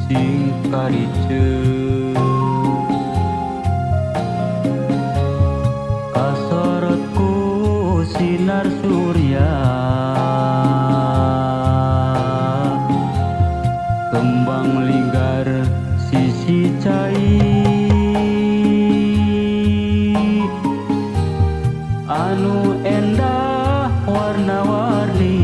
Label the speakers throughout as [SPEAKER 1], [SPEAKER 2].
[SPEAKER 1] sing kariceuk kasorot ku sinar surya kembang ligar sisi cai anu endah warna-warni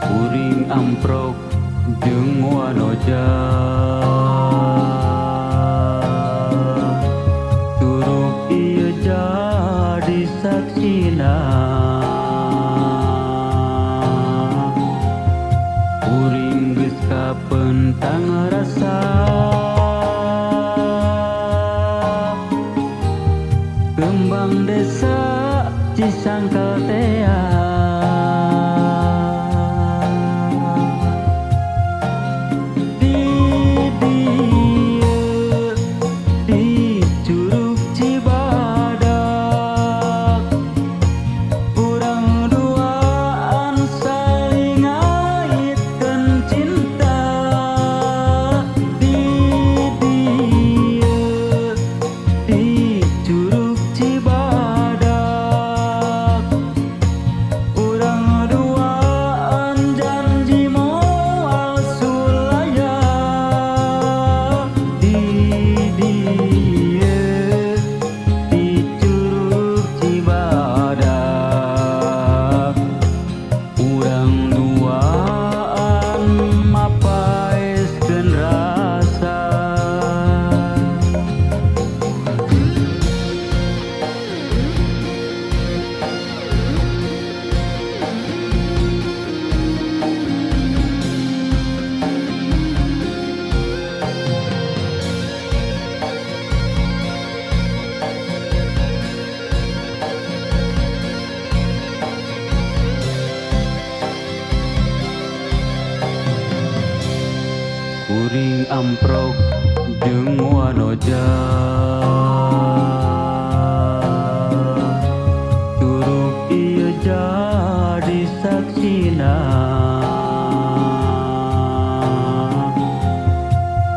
[SPEAKER 1] kuring amprok jeung wanoja turuk ieu jadi saksina kuring geus kapentang rasa kembang desa Cisangkal tea di dieu di Curug Cibadak urang duaan saling ngaitkeun cinta di dieu di Curug Cibadak urang duaan janji moal sulaya di dieu di Curug Cibadak urang duaan mapaeskeun rasa. Kuring amprok jeung wanoja curug ieu jadi saksina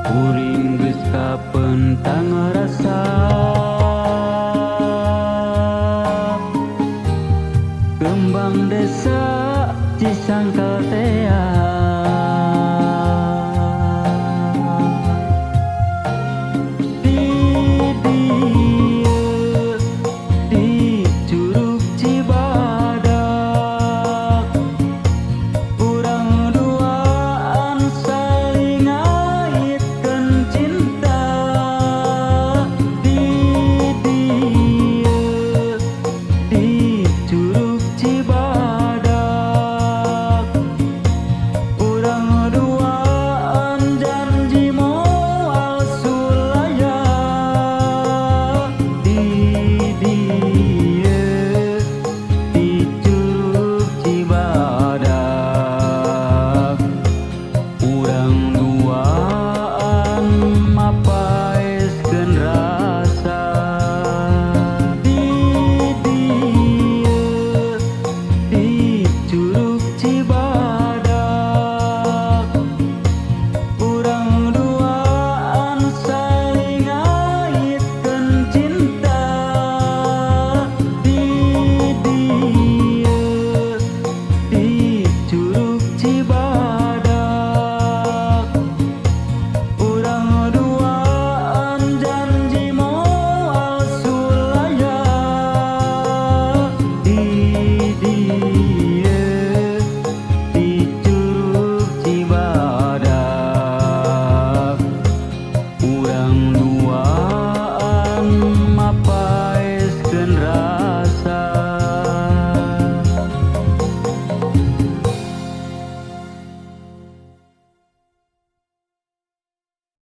[SPEAKER 1] kuring geus kapentang rasa kembang desa Cisangkal tea